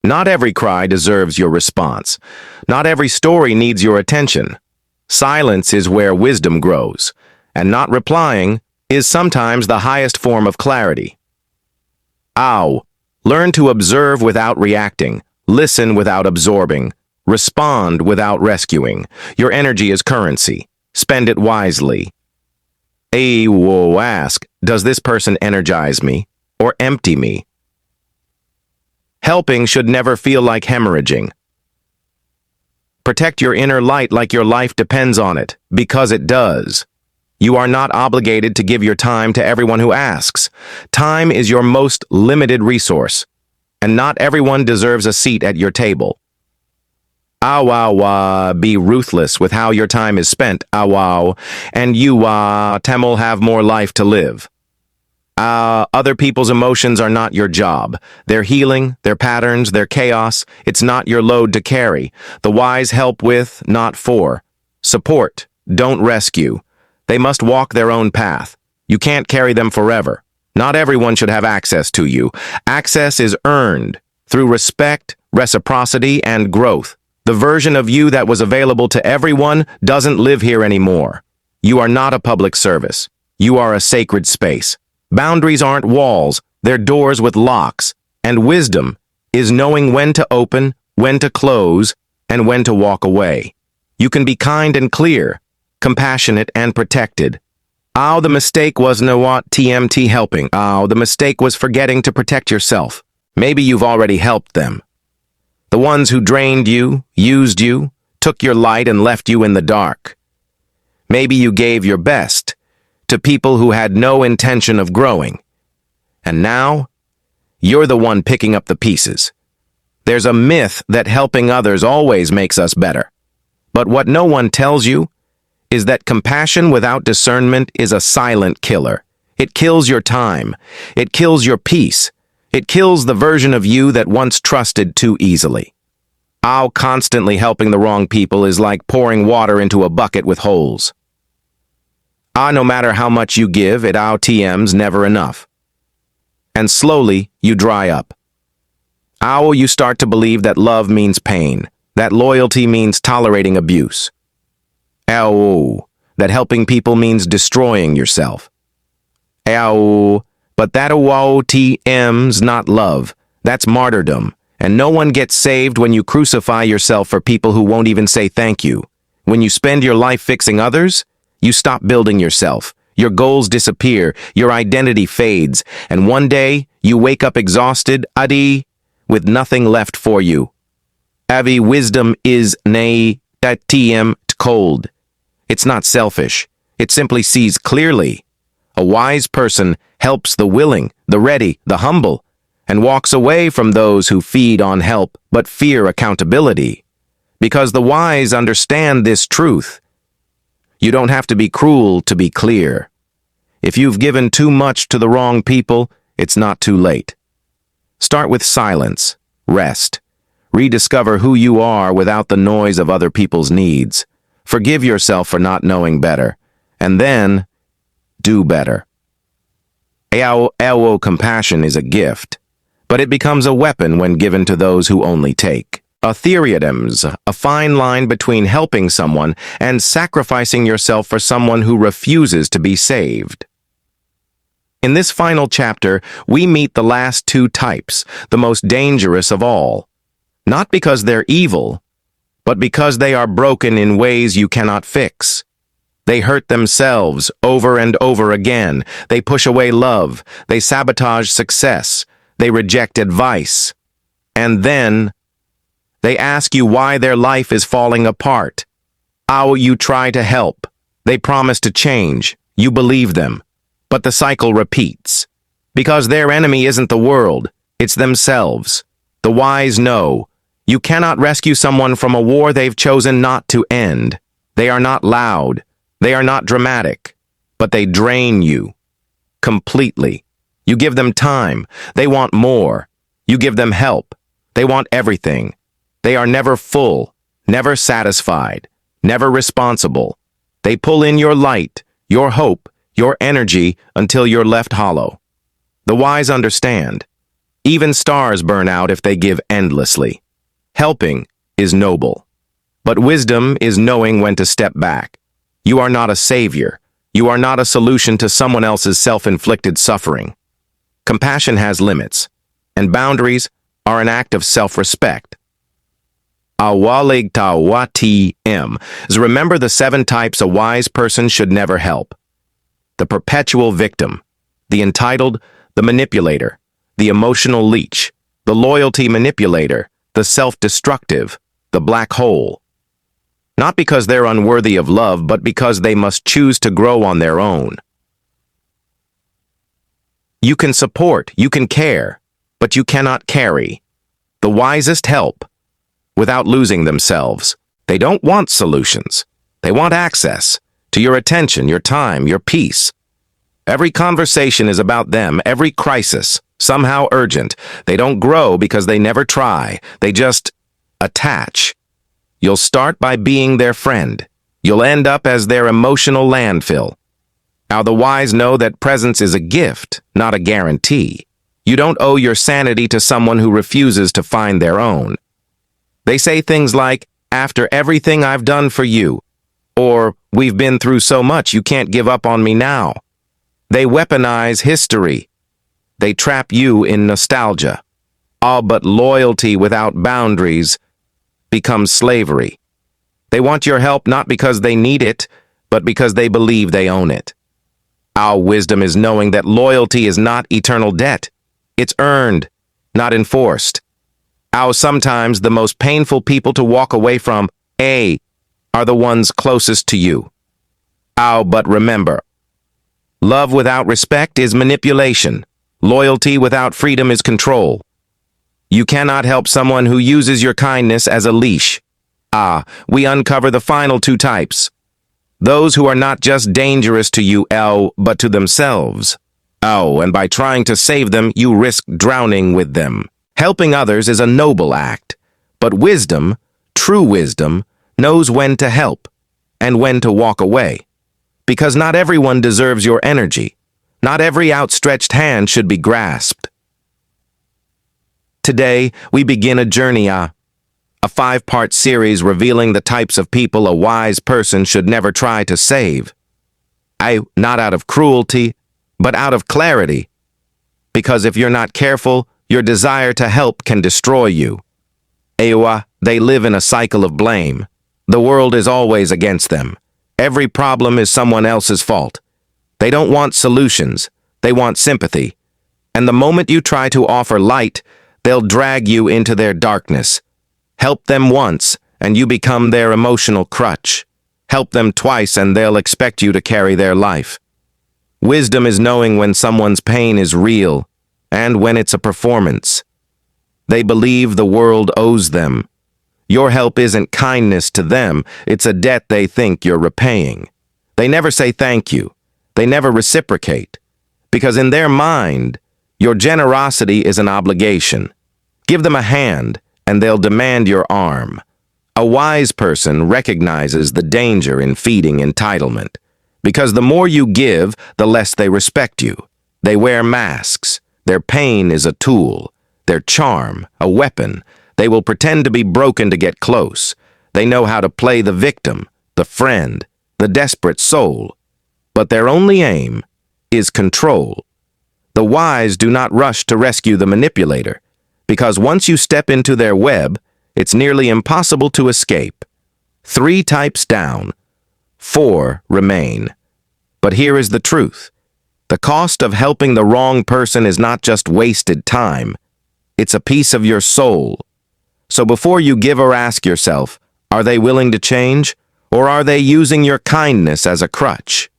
Not every cry deserves your response. Not every story needs your attention. Silence is where wisdom grows, and not replying is sometimes the highest form of clarity. Ow. Learn to observe without reacting, listen without absorbing, respond without rescuing. Your energy is currency. Spend it wisely. Ask, does this person energize me or empty me? Helping should never feel like hemorrhaging. Protect your inner light like your life depends on it, because it does. You are not obligated to give your time to everyone who asks. Time is your most limited resource, and not everyone deserves a seat at your table. Be ruthless with how your time is spent, and you, Tamil, have more life to live. Other people's emotions are not your job. Their healing, their patterns, their chaos, it's not your load to carry. The wise help with, not for. Support, don't rescue. They must walk their own path. You can't carry them forever. Not everyone should have access to you. Access is earned through respect, reciprocity, and growth. The version of you that was available to everyone doesn't live here anymore. You are not a public service. You are a sacred space. Boundaries aren't walls, they're doors with locks. And wisdom is knowing when to open, when to close, and when to walk away. You can be kind and clear, compassionate and protected. The mistake was not TMT helping. The mistake was forgetting to protect yourself. Maybe you've already helped them. The ones who drained you, used you, took your light and left you in the dark. Maybe you gave your best to people who had no intention of growing. And now, you're the one picking up the pieces. There's a myth that helping others always makes us better. But what no one tells you is that compassion without discernment is a silent killer. It kills your time. It kills your peace. It kills the version of you that once trusted too easily. Constantly helping the wrong people is like pouring water into a bucket with holes. No matter how much you give, TM's never enough. And slowly, you dry up. You start to believe that love means pain, that loyalty means tolerating abuse. That helping people means destroying yourself. But that TM's not love. That's martyrdom. And no one gets saved when you crucify yourself for people who won't even say thank you. When you spend your life fixing others, you stop building yourself. Your goals disappear, your identity fades, and one day you wake up exhausted, with nothing left for you. Wisdom is TM cold. It's not selfish. It simply sees clearly. A wise person helps the willing, the ready, the humble, and walks away from those who feed on help but fear accountability. Because the wise understand this truth. You don't have to be cruel to be clear. If you've given too much to the wrong people, it's not too late. Start with silence, rest. Rediscover who you are without the noise of other people's needs. Forgive yourself for not knowing better. And then, do better. Compassion is a gift, but it becomes a weapon when given to those who only take. A fine line between helping someone and sacrificing yourself for someone who refuses to be saved. In this final chapter, we meet the last two types, the most dangerous of all. Not because they're evil, but because they are broken in ways you cannot fix. They hurt themselves over and over again. They push away love. They sabotage success. They reject advice. And then, they ask you why their life is falling apart. You try to help. They promise to change. You believe them. But the cycle repeats. Because their enemy isn't the world. It's themselves. The wise know. You cannot rescue someone from a war they've chosen not to end. They are not loud. They are not dramatic. But they drain you. Completely. You give them time. They want more. You give them help. They want everything. They are never full, never satisfied, never responsible. They pull in your light, your hope, your energy until you're left hollow. The wise understand. Even stars burn out if they give endlessly. Helping is noble. But wisdom is knowing when to step back. You are not a savior. You are not a solution to someone else's self-inflicted suffering. Compassion has limits, and boundaries are an act of self-respect. Awalig tawati is remember the 7 types a wise person should never help. The perpetual victim, the entitled, the manipulator, the emotional leech, the loyalty manipulator, the self-destructive, the black hole. Not because they're unworthy of love, but because they must choose to grow on their own. You can support, you can care, but you cannot carry. The wisest help without losing themselves. They don't want solutions. They want access to your attention, your time, your peace. Every conversation is about them, every crisis, somehow urgent. They don't grow because they never try. They just attach. You'll start by being their friend. You'll end up as their emotional landfill. Now the wise know that presence is a gift, not a guarantee. You don't owe your sanity to someone who refuses to find their own. They say things like, "After everything I've done for you," or "We've been through so much you can't give up on me now." They weaponize history. They trap you in nostalgia. All but loyalty without boundaries becomes slavery. They want your help not because they need it, but because they believe they own it. Our wisdom is knowing that loyalty is not eternal debt. It's earned, not enforced. How sometimes the most painful people to walk away from, are the ones closest to you. But remember, love without respect is manipulation. Loyalty without freedom is control. You cannot help someone who uses your kindness as a leash. We uncover the final 2 types. Those who are not just dangerous to you, but to themselves. And by trying to save them, you risk drowning with them. Helping others is a noble act, but wisdom, true wisdom, knows when to help and when to walk away. Because not everyone deserves your energy. Not every outstretched hand should be grasped. Today, we begin a journey, a 5-part series revealing the types of people a wise person should never try to save. Not out of cruelty, but out of clarity. Because if you're not careful, your desire to help can destroy you. They live in a cycle of blame. The world is always against them. Every problem is someone else's fault. They don't want solutions. They want sympathy. And the moment you try to offer light, they'll drag you into their darkness. Help them once, and you become their emotional crutch. Help them twice, and they'll expect you to carry their life. Wisdom is knowing when someone's pain is real, and when it's a performance. They believe the world owes them. Your help isn't kindness to them, it's a debt they think you're repaying. They never say thank you. They never reciprocate. Because in their mind, your generosity is an obligation. Give them a hand, and they'll demand your arm. A wise person recognizes the danger in feeding entitlement. Because the more you give, the less they respect you. They wear masks. Their pain is a tool. Their charm, a weapon. They will pretend to be broken to get close. They know how to play the victim, the friend, the desperate soul. But their only aim is control. The wise do not rush to rescue the manipulator, because once you step into their web, it's nearly impossible to escape. 3 types down, 4 remain. But here is the truth. The cost of helping the wrong person is not just wasted time. It's a piece of your soul. So before you give or ask yourself, are they willing to change, or are they using your kindness as a crutch?